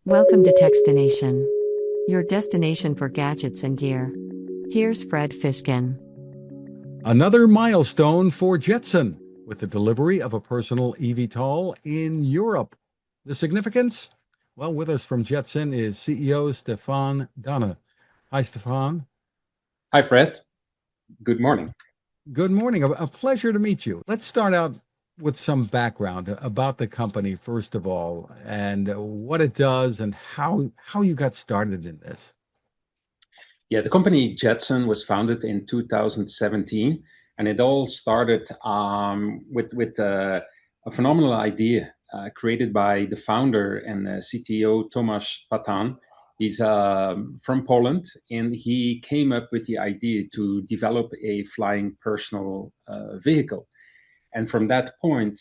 Welcome to Techstination, your destination for gadgets and gear. Here's Fred Fishkin. Another milestone for Jetson with the delivery of a personal eVTOL in Europe. The significance? Well, with us from Jetson is CEO Stephan D'haene. Hi, Stephan. Hi, Fred. Good morning. Good morning. A pleasure to meet you. Let's start out with some background about the company, first of all, and what it does and how you got started in this. Yeah, the company Jetson was founded in 2017, and it all started with a phenomenal idea created by the founder and CTO Tomasz Patan. He's from Poland, and he came up with the idea to develop a flying personal vehicle. And from that point,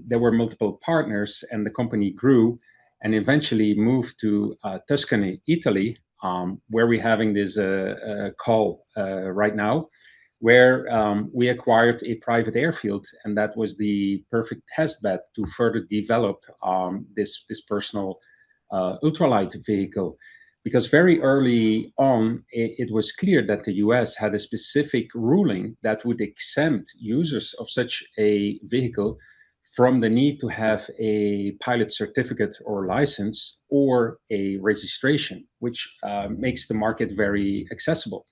there were multiple partners, and the company grew and eventually moved to Tuscany, Italy, where we're having this call right now, where we acquired a private airfield, and that was the perfect test bed to further develop this personal ultralight vehicle. Because very early on, it was clear that the US had a specific ruling that would exempt users of such a vehicle from the need to have a pilot certificate or license or a registration, which makes the market very accessible.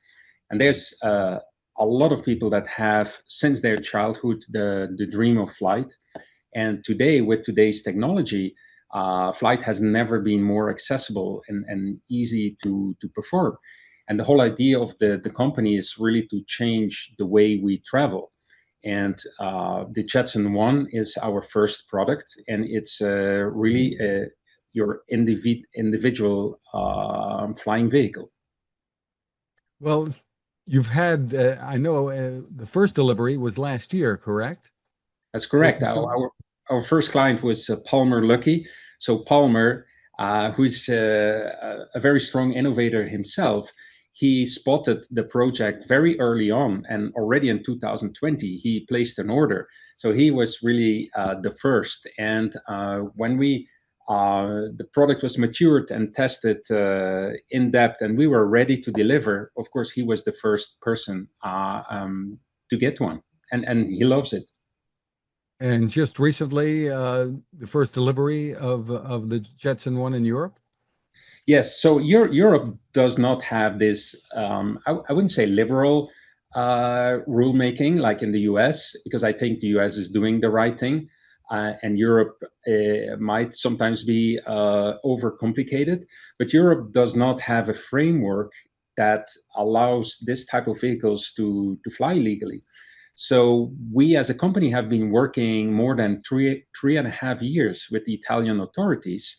And there's a lot of people that have, since their childhood, the dream of flight. And today, with today's technology, flight has never been more accessible and easy to perform. And the whole idea of the company is really to change the way we travel. And the Jetson One is our first product, and it's really your individual flying vehicle. Well, you've had, I know the first delivery was last year, correct? That's correct. Our first client was Palmer Luckey. So Palmer, who's a very strong innovator himself, he spotted the project very early on, and already in 2020 he placed an order. So he was really the first. And when the product was matured and tested in depth, and we were ready to deliver, of course he was the first person to get one, and he loves it. And just recently, the first delivery of the Jetson One in Europe? Yes, so Europe does not have this, I wouldn't say liberal rulemaking like in the US, because I think the US is doing the right thing. And Europe might sometimes be overcomplicated, but Europe does not have a framework that allows this type of vehicles to fly legally. So we as a company have been working more than three and a half years with the Italian authorities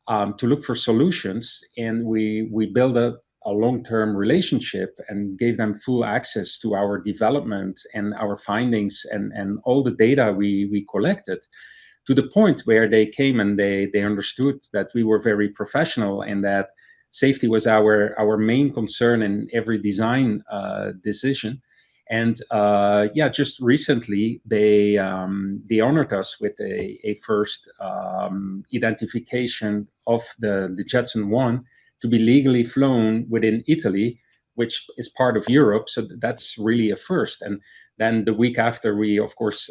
to look for solutions. And we built a long-term relationship and gave them full access to our development and our findings and all the data we collected, to the point where they came and they understood that we were very professional and that safety was our main concern in every design decision. And just recently they honored us with a first identification of the Jetson One to be legally flown within Italy, which is part of Europe. So that's really a first. And then the week after, we of course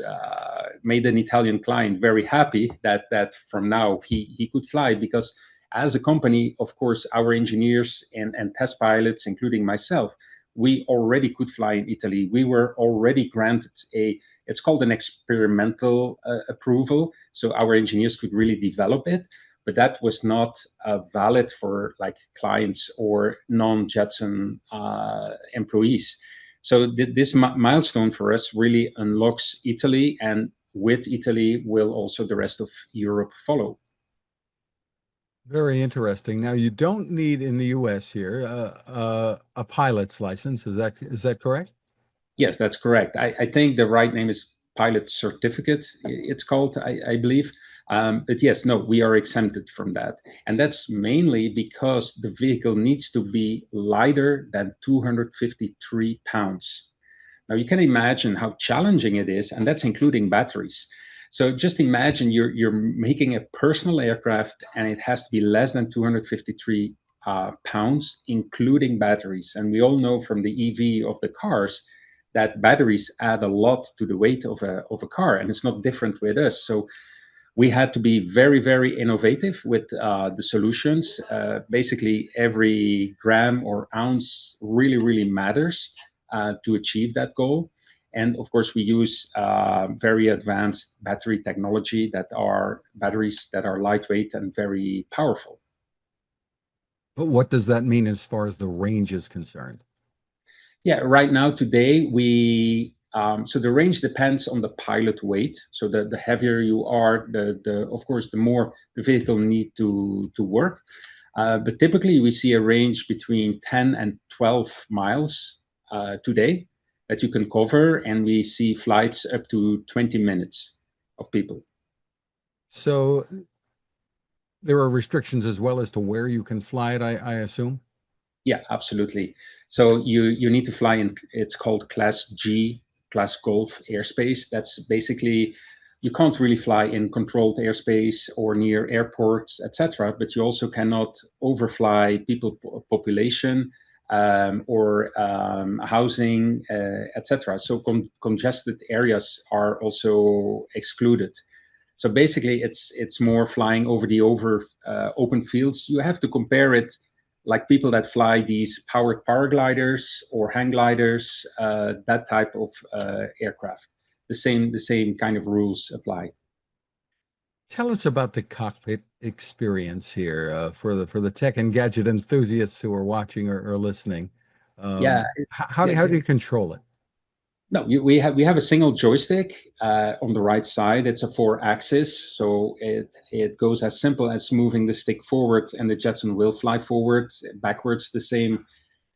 made an Italian client very happy that from now he could fly, because as a company, of course, our engineers and test pilots, including myself, we already could fly in Italy. We were already granted it's called an experimental approval. So our engineers could really develop it, but that was not valid for like clients or non-Jetson employees. So this milestone for us really unlocks Italy, and with Italy will also the rest of Europe follow. Very interesting. Now, you don't need in the US here a pilot's license. Is that correct? Yes, that's correct. I think the right name is pilot certificate, it's called, I believe. But yes, no, we are exempted from that. And that's mainly because the vehicle needs to be lighter than 253 pounds. Now, you can imagine how challenging it is, and that's including batteries. So just imagine you're making a personal aircraft, and it has to be less than 253 pounds, including batteries. And we all know from the EV of the cars that batteries add a lot to the weight of a car, and it's not different with us. So we had to be very, very innovative with the solutions. Basically, every gram or ounce really, really matters to achieve that goal. And of course, we use very advanced battery technology that are batteries that are lightweight and very powerful. But what does that mean as far as the range is concerned? Yeah, right now today so the range depends on the pilot weight. So the heavier you are, the of course the more the vehicle need to work. But typically we see a range between 10 and 12 miles today that you can cover, and we see flights up to 20 minutes of people. So there are restrictions as well as to where you can fly it, I assume? Yeah, absolutely. So you need to fly in, it's called Class G, Class Golf airspace. That's basically, you can't really fly in controlled airspace or near airports, etc. But you also cannot overfly population or housing, etc. So congested areas are also excluded. So basically, it's more flying over the open fields. You have to compare it like people that fly these powered paragliders or hang gliders, that type of aircraft. The same kind of rules apply. Tell us about the cockpit experience here for the tech and gadget enthusiasts who are watching or listening. Yeah, How do you control it? no, we have a single joystick on the right side. It's a 4-axis, so it goes as simple as moving the stick forward, and the Jetson will fly forward, backwards the same.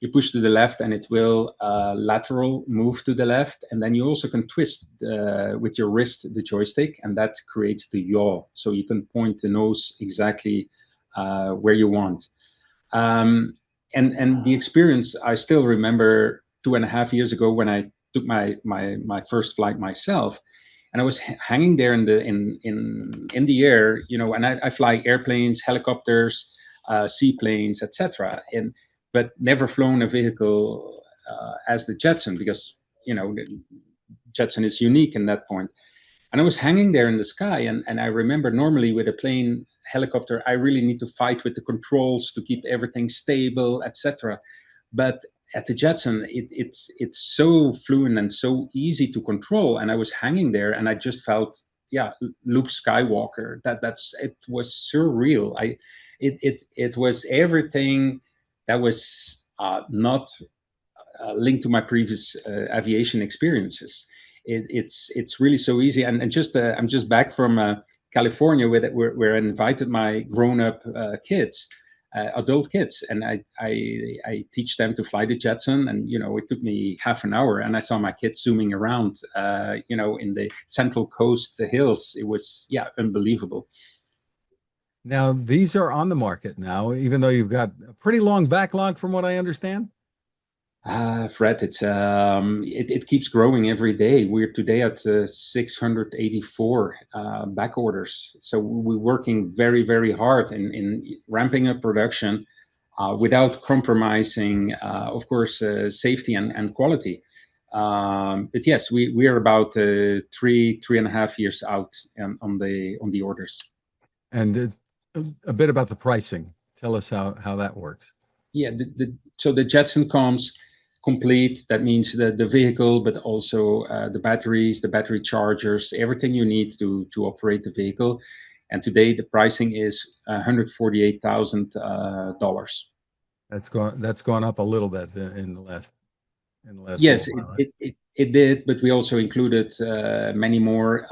You push to the left, and it will lateral move to the left, and then you also can twist with your wrist the joystick, and that creates the yaw, so you can point the nose exactly where you want. And the experience, I still remember 2.5 years ago when I took my first flight myself, and I was hanging there in the air, and I fly airplanes, helicopters, seaplanes, etc. And but never flown a vehicle as the Jetson, because Jetson is unique in that point. And I was hanging there in the sky, and I remember normally with a plane, helicopter, I really need to fight with the controls to keep everything stable, etc. But at the Jetson, it's so fluent and so easy to control, and I was hanging there, and I just felt, yeah, Luke Skywalker. It was surreal. It was everything that was not linked to my previous aviation experiences. It's really so easy, and just I'm just back from California, where I invited my grown-up kids, adult kids, and I teach them to fly the Jetson, and it took me half an hour, and I saw my kids zooming around, in the Central Coast hills. It was, yeah, unbelievable. Now, these are on the market now, even though you've got a pretty long backlog from what I understand. Fred, it keeps growing every day. We're today at 684 back orders. So we're working very, very hard in ramping up production without compromising, of course, safety and quality. But yes, we are about 3.5 years out on the orders. And a bit about the pricing. Tell us how that works. Yeah, so the Jetson comes complete. That means the vehicle, but also the batteries, the battery chargers, everything you need to operate the vehicle. And today the pricing is $148,000. That's gone up a little bit in the last Yes, little while. it did, but we also included many more,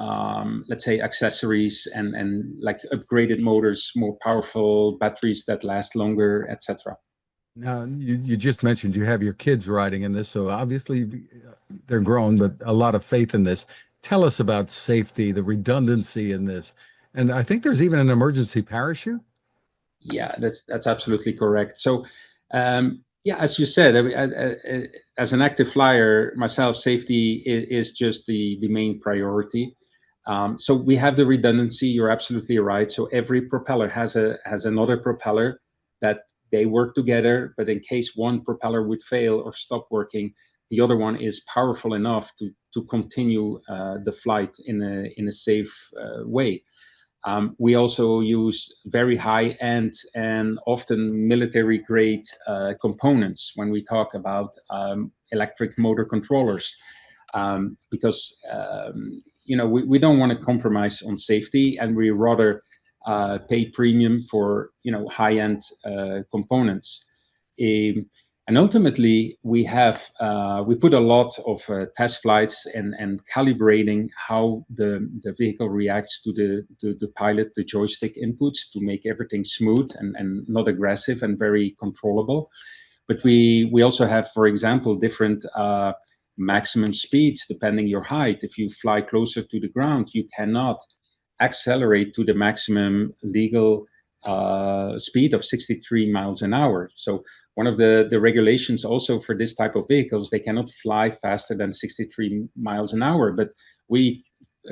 let's say, accessories and like upgraded motors, more powerful batteries that last longer, etc. Now, you just mentioned you have your kids riding in this, so obviously they're grown, but a lot of faith in this. Tell us about safety, the redundancy in this. And I think there's even an emergency parachute. Yeah, that's absolutely correct. So, yeah, as you said, as an active flyer myself, safety is just the main priority. So we have the redundancy. You're absolutely right. So every propeller has another propeller that they work together. But in case one propeller would fail or stop working, the other one is powerful enough to continue the flight in a safe way. We also use very high-end and often military-grade components when we talk about electric motor controllers, because we don't want to compromise on safety, and we rather pay premium for high-end components. And ultimately, we put a lot of test flights and calibrating how the vehicle reacts to the pilot, the joystick inputs, to make everything smooth and not aggressive and very controllable. But we also have, for example, different maximum speeds depending your height. If you fly closer to the ground, you cannot accelerate to the maximum legal speed of 63 miles an hour. So one of the regulations also for this type of vehicles, they cannot fly faster than 63 miles an hour. But we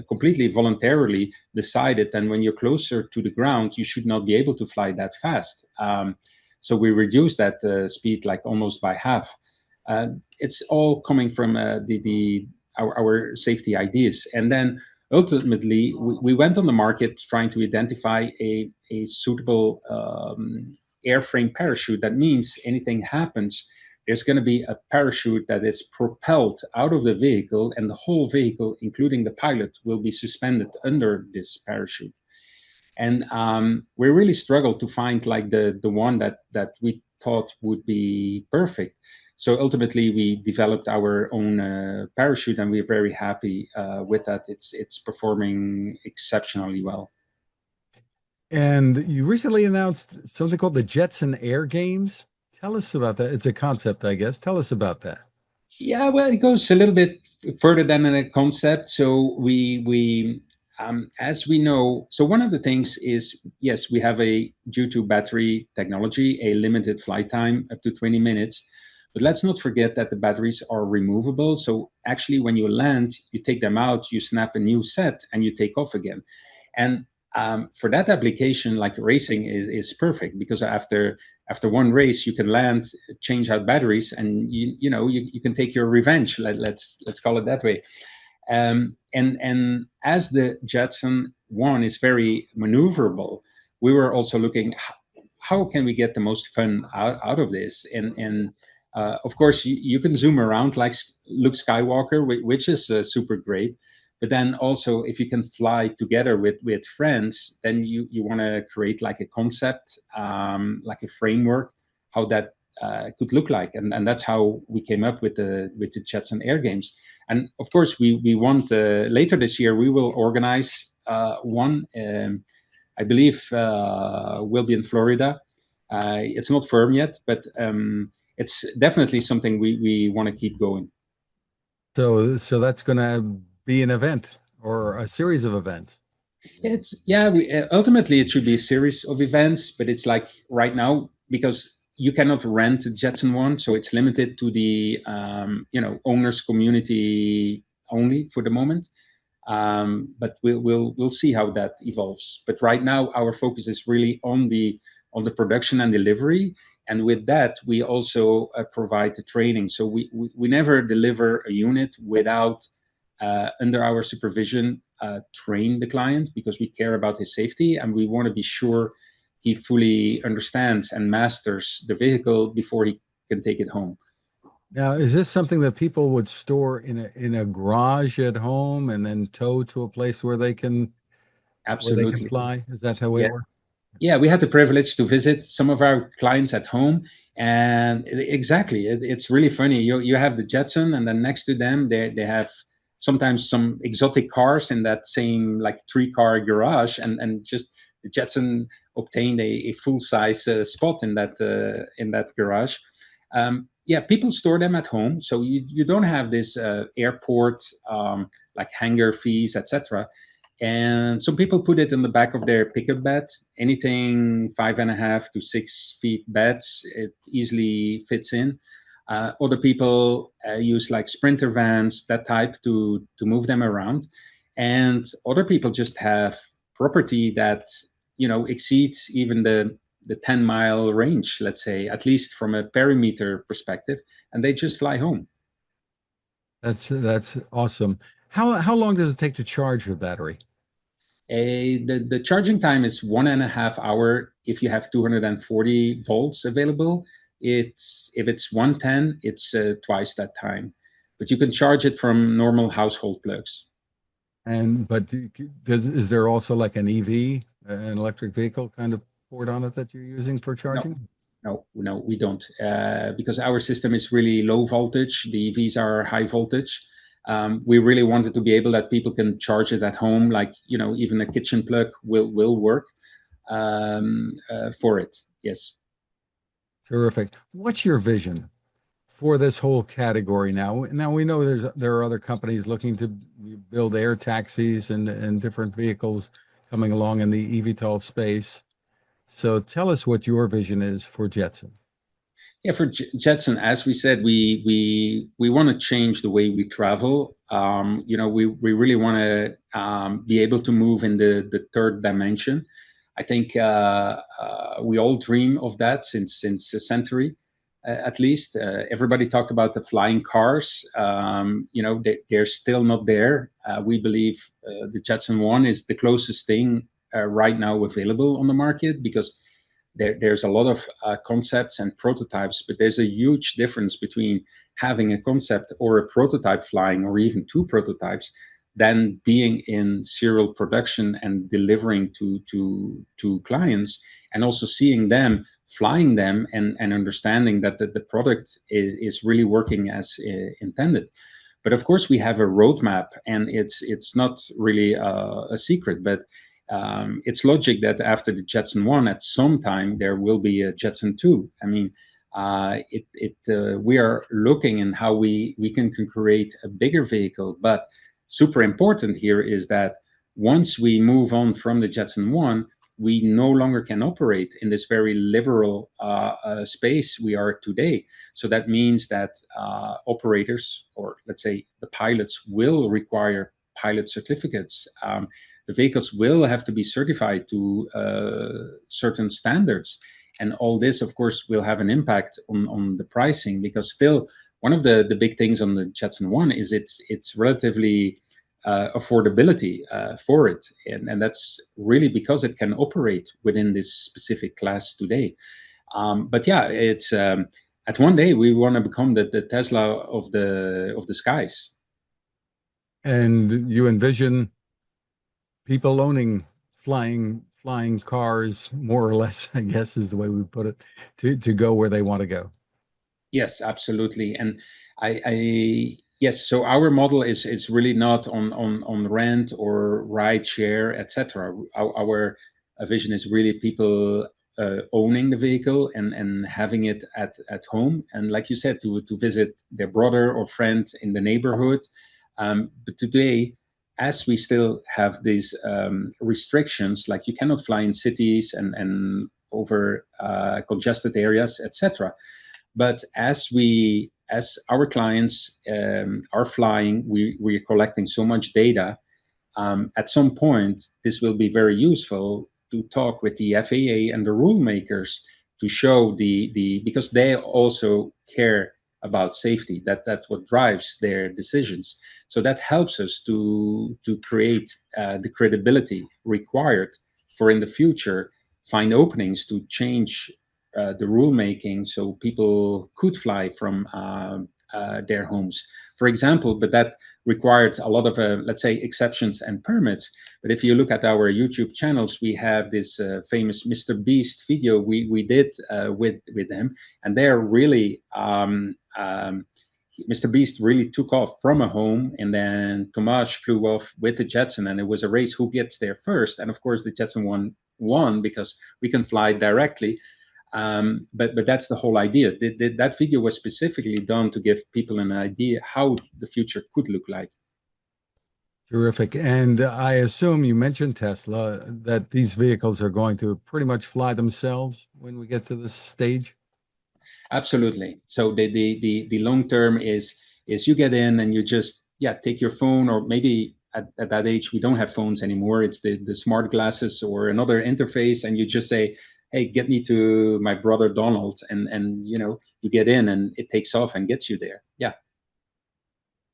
completely voluntarily decided that when you're closer to the ground, you should not be able to fly that fast. So we reduced that speed like almost by half. It's all coming from our safety ideas. And then ultimately, we went on the market trying to identify a suitable airframe parachute. That means anything happens, there's going to be a parachute that is propelled out of the vehicle, and the whole vehicle, including the pilot, will be suspended under this parachute. And we really struggled to find like the one that we thought would be perfect. So ultimately, we developed our own parachute, and we're very happy with that. It's performing exceptionally well. And you recently announced something called the Jetson Air Games. Tell us about that. It's a concept, I guess. Tell us about that. Yeah, well, it goes a little bit further than a concept. So as we know, so one of the things is, yes, we have due to battery technology, a limited flight time up to 20 minutes. But let's not forget that the batteries are removable. So actually, when you land, you take them out, you snap a new set, and you take off again. And for that application, like racing is perfect, because after one race, you can land, change out batteries, and you can take your revenge. Let's call it that way. And as the Jetson One is very maneuverable, we were also looking how can we get the most fun out of this. And of course, you can zoom around like Luke Skywalker, which is super great. But then also, if you can fly together with friends, then you want to create like a concept, like a framework, how that could look like. And that's how we came up with the Jetson Air Games. And of course, we want later this year, we will organize one, I believe will be in Florida. It's not firm yet, but it's definitely something we want to keep going. So that's going to be an event or a series of events. Ultimately it should be a series of events, but it's like right now, because you cannot rent a Jetson One, so it's limited to the owners community only for the moment. But we'll see how that evolves. But right now our focus is really on the production and delivery. And with that, we also provide the training. So we never deliver a unit without, under our supervision, train the client, because we care about his safety, and we want to be sure he fully understands and masters the vehicle before he can take it home. Now, is this something that people would store in a garage at home and then tow to a place where they can fly? Is that how it works? Yeah, we had the privilege to visit some of our clients at home, and exactly, it's really funny. You have the Jetson, and then next to them they have sometimes some exotic cars in that same like 3-car garage, and just the Jetson obtained a full-size spot in that garage. People store them at home, so you don't have this airport like hangar fees, etc. And some people put it in the back of their pickup bed, anything 5.5 to 6 feet beds, it easily fits in. Other people use like Sprinter vans, that type, to move them around. and other people just have property that exceeds even the 10-mile range, let's say, at least from a perimeter perspective, and they just fly home. That's awesome. How long does it take to charge your battery? The charging time is 1.5 hours if you have 240 volts available. If it's 110, it's twice that time. But you can charge it from normal household plugs. Is there also like an EV, an electric vehicle kind of port on it that you're using for charging? No, we don't, because our system is really low voltage. The EVs are high voltage. We really wanted to be able that people can charge it at home, like even a kitchen plug will work for it. Yes. Terrific. What's your vision for this whole category now? Now we know there are other companies looking to build air taxis and different vehicles coming along in the eVTOL space. So tell us what your vision is for Jetson. Yeah, for Jetson, as we said, we want to change the way we travel. We really want to be able to move in the third dimension. I think we all dream of that since a century, at least. Everybody talked about the flying cars. They're still not there. We believe the Jetson One is the closest thing right now available on the market, because there's a lot of concepts and prototypes, but there's a huge difference between having a concept or a prototype flying, or even two prototypes, than being in serial production and delivering to clients, and also seeing them flying them and understanding that the product is really working as intended. But of course, we have a roadmap, and it's not really a secret, but it's logic that after the Jetson One, at some time there will be a Jetson Two. I mean, we are looking in how we can create a bigger vehicle. But super important here is that once we move on from the Jetson One, we no longer can operate in this very liberal space we are today. So that means that operators, or let's say the pilots, will require pilot certificates. The vehicles will have to be certified to certain standards. And all this, of course, will have an impact on the pricing, because still one of the big things on the Jetson One is it's relatively affordability for it. And that's really because it can operate within this specific class today. But yeah, it's at one day we want to become the Tesla of the skies. And you envision people owning flying cars, more or less, I guess is the way we put it, to go where they want to go. Yes, absolutely. And yes, so our model is really not on rent or ride share, etc. Our vision is really people owning the vehicle and having it at home, and like you said, to visit their brother or friend in the neighborhood. But today, as we still have these restrictions, like you cannot fly in cities and over congested areas, etc. But as our clients are flying, we are collecting so much data. At some point, this will be very useful to talk with the FAA and the rule makers to show because they also care about safety. That's what drives their decisions. So that helps us to create the credibility required for in the future find openings to change the rulemaking so people could fly from their homes, for example. But that required a lot of, let's say, exceptions and permits. But if you look at our YouTube channels, we have this famous Mr. Beast video we did with them, and they're really Mr. Beast really took off from a home, and then Tomas flew off with the Jetson, and it was a race who gets there first. And of course, the Jetson won because we can fly directly. But that's the whole idea. That video was specifically done to give people an idea how the future could look like. Terrific. And I assume you mentioned Tesla, that these vehicles are going to pretty much fly themselves when we get to this stage. Absolutely. So the long term is you get in and you just take your phone, or maybe at that age, we don't have phones anymore. It's the smart glasses or another interface, and you just say, hey, get me to my brother Donald, and you get in and it takes off and gets you there. Yeah.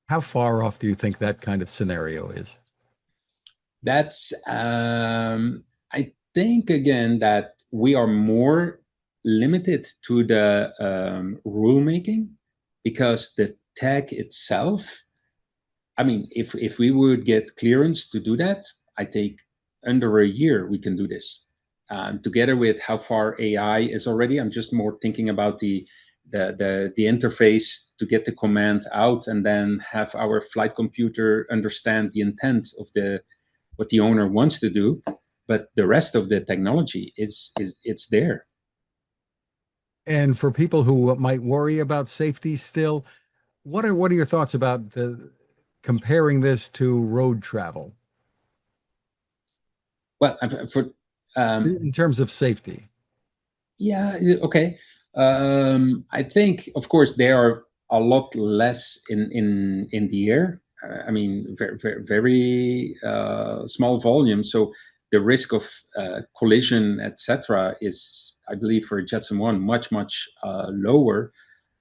How far off do you think that kind of scenario is? That's I think again that we are more limited to the rulemaking, because the tech itself, I mean, if we would get clearance to do that, I think under a year we can do this. Together with how far AI is already, I'm just more thinking about the interface to get the command out, and then have our flight computer understand the intent of what the owner wants to do. But the rest of the technology it's there. And for people who might worry about safety still, what are your thoughts about comparing this to road travel? Well, in terms of safety. Yeah, okay. I think, of course, they are a lot less in the air. I mean, very small volume. So the risk of collision, etc., is, I believe, for Jetson One much lower.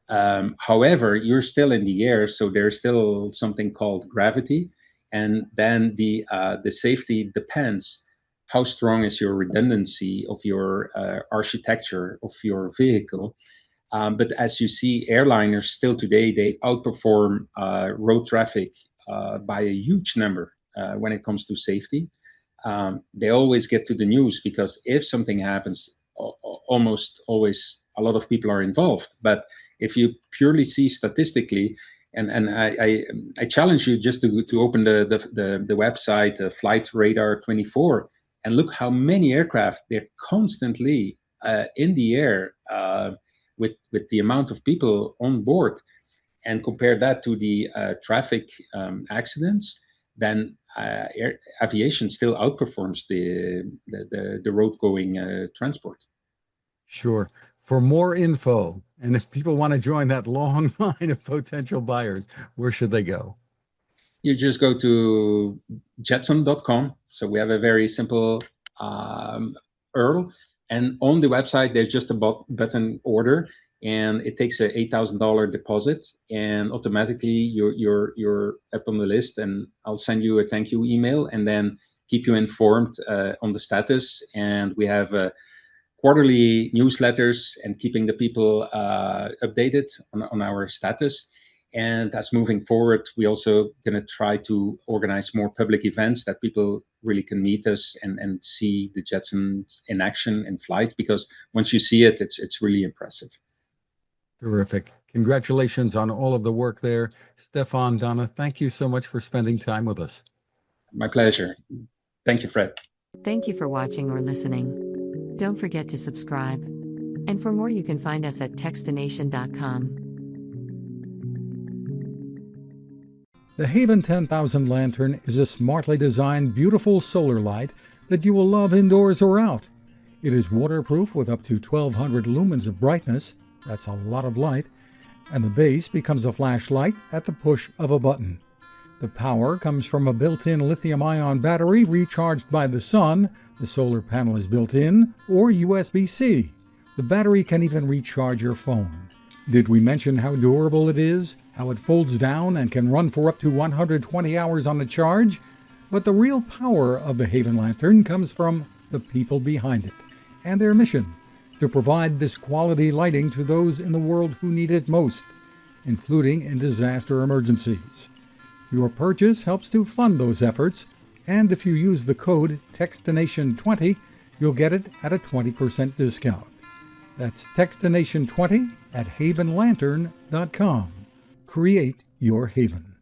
However, you're still in the air, so there's still something called gravity, and then the safety depends. How strong is your redundancy of your architecture of your vehicle? But as you see, airliners still today, they outperform road traffic by a huge number when it comes to safety. They always get to the news because if something happens, almost always a lot of people are involved. But if you purely see statistically, and I challenge you just to open the website Flight Radar 24 and look how many aircraft they're constantly in the air with the amount of people on board, and compare that to the traffic accidents, then aviation still outperforms the road going transport. Sure. For more info, and if people want to join that long line of potential buyers, where should they go? You just go to jetson.com. So we have a very simple URL, and on the website there's just a button order, and it takes a $8,000 deposit, and automatically you're up on the list, and I'll send you a thank you email, and then keep you informed on the status. And we have quarterly newsletters and keeping the people updated on our status. And as moving forward, we also going to try to organize more public events that people really can meet us and see the Jetsons in action in flight, because once you see it, it's really impressive. Terrific. Congratulations on all of the work there. Stephan D'haene, thank you so much for spending time with us. My pleasure. Thank you, Fred. Thank you for watching or listening. Don't forget to subscribe. And for more, you can find us at Techstination.com. The Haven 10,000 lantern is a smartly designed, beautiful solar light that you will love indoors or out. It is waterproof with up to 1,200 lumens of brightness. That's a lot of light. And the base becomes a flashlight at the push of a button. The power comes from a built-in lithium-ion battery recharged by the sun. The solar panel is built in, or USB-C. The battery can even recharge your phone. Did we mention how durable it is? How it folds down and can run for up to 120 hours on a charge? But the real power of the Haven Lantern comes from the people behind it and their mission to provide this quality lighting to those in the world who need it most, including in disaster emergencies. Your purchase helps to fund those efforts, and if you use the code Techstination20, you'll get it at a 20% discount. That's Techstination20 at havenlantern.com. Create your haven.